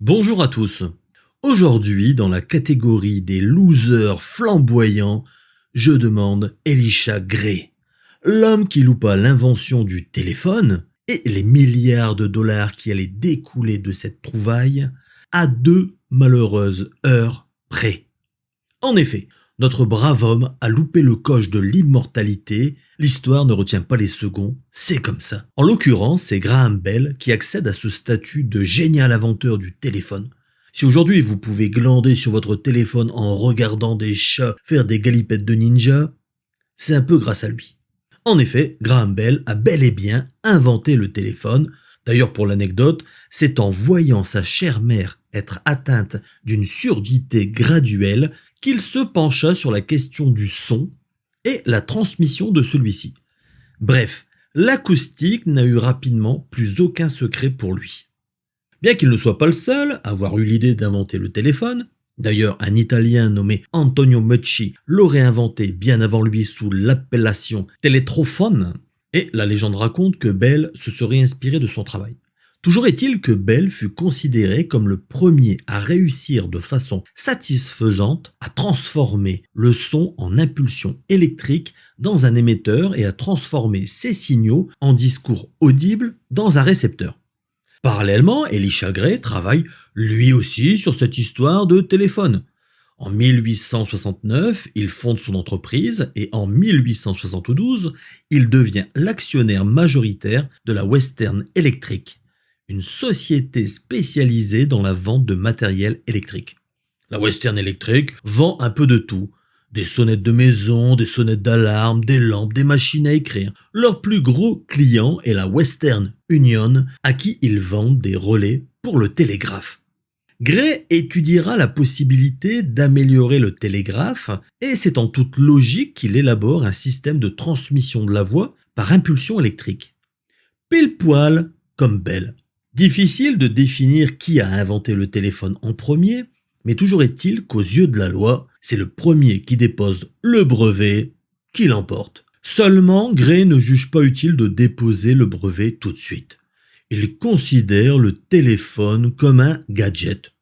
Bonjour à tous. Aujourd'hui, dans la catégorie des losers flamboyants, je demande Elisha Gray, l'homme qui loupa l'invention du téléphone et les milliards de dollars qui allaient découler de cette trouvaille à 2 malheureuses heures près. En effet, notre brave homme a loupé le coche de l'immortalité, l'histoire ne retient pas les seconds, c'est comme ça. En l'occurrence, c'est Graham Bell qui accède à ce statut de génial inventeur du téléphone. Si aujourd'hui vous pouvez glander sur votre téléphone en regardant des chats faire des galipettes de ninja, c'est un peu grâce à lui. En effet, Graham Bell a bel et bien inventé le téléphone. D'ailleurs, pour l'anecdote, c'est en voyant sa chère mère être atteinte d'une surdité graduelle qu'il se pencha sur la question du son et la transmission de celui-ci. Bref, l'acoustique n'a eu rapidement plus aucun secret pour lui. Bien qu'il ne soit pas le seul à avoir eu l'idée d'inventer le téléphone, d'ailleurs un Italien nommé Antonio Meucci l'aurait inventé bien avant lui sous l'appellation télétrophone, et la légende raconte que Bell se serait inspiré de son travail. Toujours est-il que Bell fut considéré comme le premier à réussir de façon satisfaisante à transformer le son en impulsion électrique dans un émetteur et à transformer ces signaux en discours audibles dans un récepteur. Parallèlement, Elisha Gray travaille lui aussi sur cette histoire de téléphone. En 1869, il fonde son entreprise et en 1872, il devient l'actionnaire majoritaire de la Western Electric, une société spécialisée dans la vente de matériel électrique. La Western Electric vend un peu de tout. Des sonnettes de maison, des sonnettes d'alarme, des lampes, des machines à écrire. Leur plus gros client est la Western Union, à qui ils vendent des relais pour le télégraphe. Gray étudiera la possibilité d'améliorer le télégraphe et c'est en toute logique qu'il élabore un système de transmission de la voix par impulsion électrique. Pile poil comme Bell. Difficile de définir qui a inventé le téléphone en premier, mais toujours est-il qu'aux yeux de la loi, c'est le premier qui dépose le brevet qui l'emporte. Seulement, Gray ne juge pas utile de déposer le brevet tout de suite. Il considère le téléphone comme un gadget.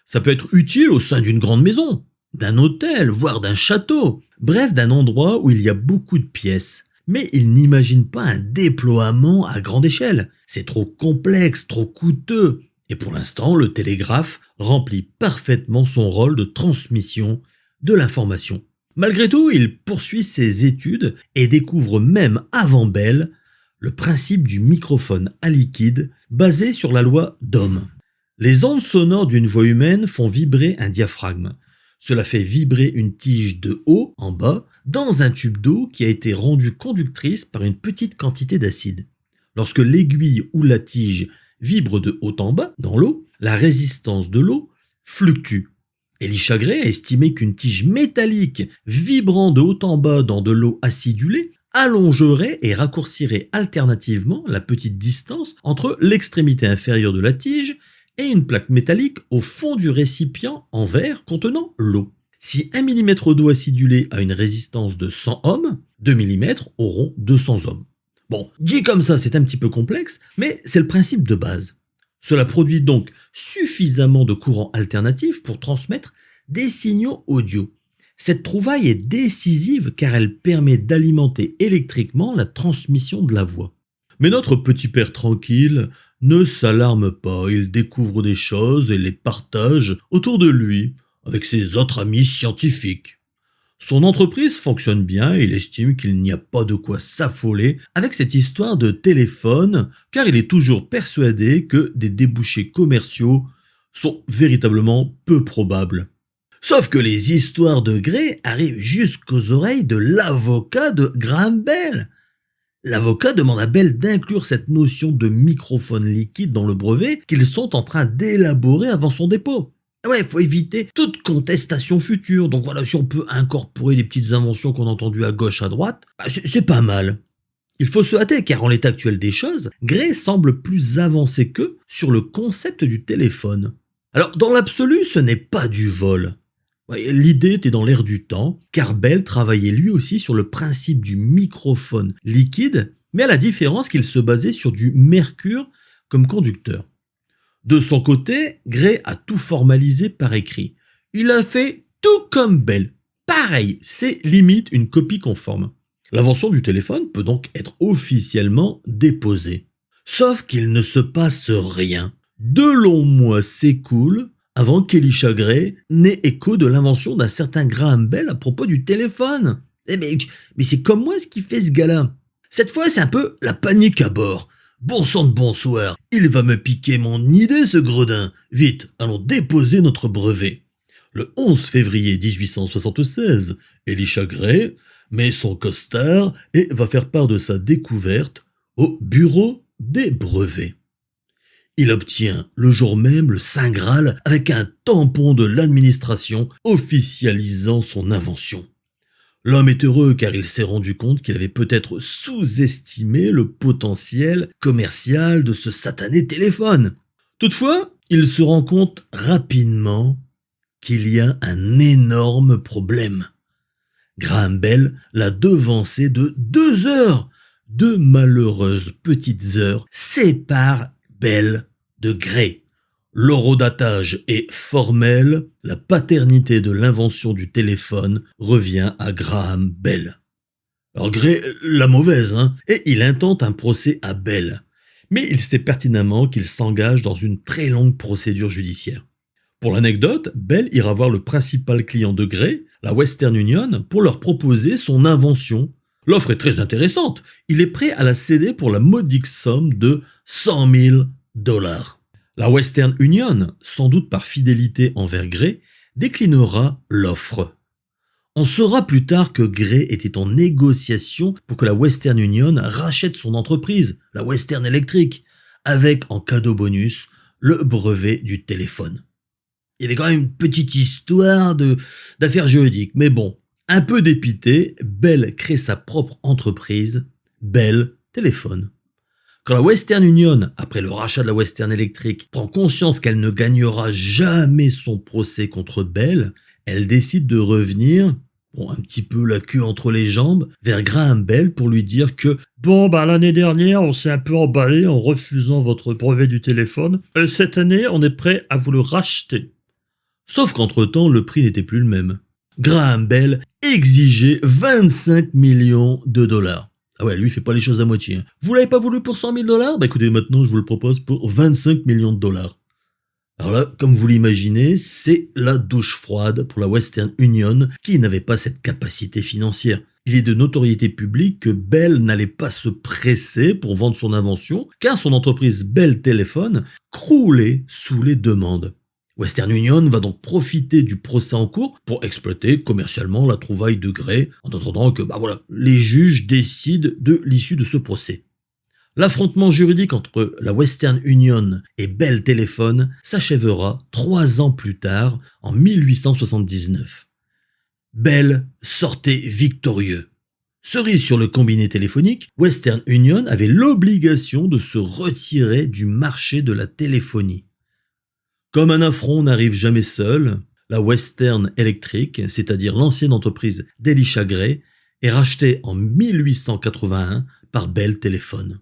Ça peut être utile au sein d'une grande maison, d'un hôtel, voire d'un château, bref d'un endroit où il y a beaucoup de pièces. Mais il n'imagine pas un déploiement à grande échelle. C'est trop complexe, trop coûteux. Et pour l'instant, le télégraphe remplit parfaitement son rôle de transmission de l'information. Malgré tout, il poursuit ses études et découvre même avant Bell le principe du microphone à liquide basé sur la loi d'Ohm. Les ondes sonores d'une voix humaine font vibrer un diaphragme. Cela fait vibrer une tige de haut en bas dans un tube d'eau qui a été rendue conductrice par une petite quantité d'acide. Lorsque l'aiguille ou la tige vibre de haut en bas dans l'eau, la résistance de l'eau fluctue. Elisha Gray a estimé qu'une tige métallique vibrant de haut en bas dans de l'eau acidulée allongerait et raccourcirait alternativement la petite distance entre l'extrémité inférieure de la tige et une plaque métallique au fond du récipient en verre contenant l'eau. Si 1 mm d'eau acidulée a une résistance de 100 ohms, 2 mm auront 200 ohms. Bon, dit comme ça, c'est un petit peu complexe, mais c'est le principe de base. Cela produit donc suffisamment de courant alternatif pour transmettre des signaux audio. Cette trouvaille est décisive car elle permet d'alimenter électriquement la transmission de la voix. Mais notre petit père tranquille ne s'alarme pas, il découvre des choses et les partage autour de lui avec ses autres amis scientifiques. Son entreprise fonctionne bien et il estime qu'il n'y a pas de quoi s'affoler avec cette histoire de téléphone car il est toujours persuadé que des débouchés commerciaux sont véritablement peu probables. Sauf que les histoires de Gray arrivent jusqu'aux oreilles de l'avocat de Graham Bell. L'avocat demande à Bell d'inclure cette notion de microphone liquide dans le brevet qu'ils sont en train d'élaborer avant son dépôt. Ouais, il faut éviter toute contestation future. Donc voilà, si on peut incorporer des petites inventions qu'on a entendues à gauche, à droite, c'est pas mal. Il faut se hâter car en l'état actuel des choses, Gray semble plus avancé qu'eux sur le concept du téléphone. Alors dans l'absolu, ce n'est pas du vol. Ouais, l'idée était dans l'air du temps, car Bell travaillait lui aussi sur le principe du microphone liquide, mais à la différence qu'il se basait sur du mercure comme conducteur. De son côté, Gray a tout formalisé par écrit. Il a fait tout comme Bell. Pareil, c'est limite une copie conforme. L'invention du téléphone peut donc être officiellement déposée. Sauf qu'il ne se passe rien. De longs mois s'écoulent avant qu'Elisha Gray n'ait écho de l'invention d'un certain Graham Bell à propos du téléphone. Mais c'est comment est-ce qu'il fait ce gars-là? Cette fois, c'est un peu la panique à bord. Bon sang de bonsoir, il va me piquer mon idée ce gredin. Vite, allons déposer notre brevet. Le 11 février 1876, Elisha Gray met son costard et va faire part de sa découverte au bureau des brevets. Il obtient le jour même le Saint Graal avec un tampon de l'administration officialisant son invention. L'homme est heureux car il s'est rendu compte qu'il avait peut-être sous-estimé le potentiel commercial de ce satané téléphone. Toutefois, il se rend compte rapidement qu'il y a un énorme problème. Graham Bell l'a devancé de 2 heures. 2 malheureuses petites heures séparent Bell de Gray. L'horodatage est formel, la paternité de l'invention du téléphone revient à Graham Bell. Alors Gray, la mauvaise, et il intente un procès à Bell. Mais il sait pertinemment qu'il s'engage dans une très longue procédure judiciaire. Pour l'anecdote, Bell ira voir le principal client de Gray, la Western Union, pour leur proposer son invention. L'offre est très intéressante. Il est prêt à la céder pour la modique somme de $100 000. La Western Union, sans doute par fidélité envers Gray, déclinera l'offre. On saura plus tard que Gray était en négociation pour que la Western Union rachète son entreprise, la Western Electric, avec en cadeau bonus le brevet du téléphone. Il y avait quand même une petite histoire d'affaires juridiques, mais bon, un peu dépité, Bell crée sa propre entreprise, Bell Téléphone. Quand la Western Union, après le rachat de la Western Electric, prend conscience qu'elle ne gagnera jamais son procès contre Bell, elle décide de revenir, un petit peu la queue entre les jambes, vers Graham Bell pour lui dire que l'année dernière, on s'est un peu emballé en refusant votre brevet du téléphone. Cette année, on est prêt à vous le racheter. Sauf qu'entre-temps, le prix n'était plus le même. Graham Bell exigeait 25 millions de dollars. Ah ouais, lui, il fait pas les choses à moitié. Vous l'avez pas voulu pour 100 000 $? Écoutez, maintenant, je vous le propose pour 25 millions de dollars. Alors là, comme vous l'imaginez, c'est la douche froide pour la Western Union qui n'avait pas cette capacité financière. Il est de notoriété publique que Bell n'allait pas se presser pour vendre son invention, car son entreprise Bell Telephone croulait sous les demandes. Western Union va donc profiter du procès en cours pour exploiter commercialement la trouvaille de Gray, en attendant que les juges décident de l'issue de ce procès. L'affrontement juridique entre la Western Union et Bell Telephone s'achèvera 3 ans plus tard, en 1879. Bell sortait victorieux. Cerise sur le combiné téléphonique, Western Union avait l'obligation de se retirer du marché de la téléphonie. Comme un affront n'arrive jamais seul, la Western Electric, c'est-à-dire l'ancienne entreprise d'Elisha Gray, est rachetée en 1881 par Bell Telephone.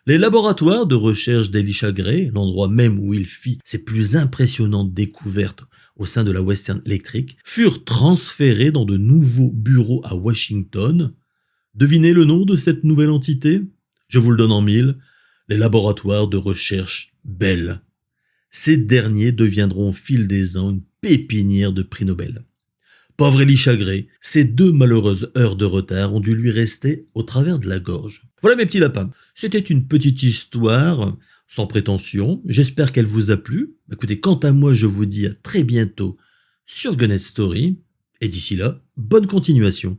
Les laboratoires de recherche d'Elisha Gray, l'endroit même où il fit ses plus impressionnantes découvertes au sein de la Western Electric, furent transférés dans de nouveaux bureaux à Washington. Devinez le nom de cette nouvelle entité? Je vous le donne en mille, les laboratoires de recherche Bell. Ces derniers deviendront au fil des ans une pépinière de prix Nobel. Pauvre Elisha Gray, ces 2 malheureuses heures de retard ont dû lui rester au travers de la gorge. Voilà mes petits lapins, c'était une petite histoire sans prétention, j'espère qu'elle vous a plu. Écoutez, quant à moi, je vous dis à très bientôt sur Gunnet Story, et d'ici là, bonne continuation.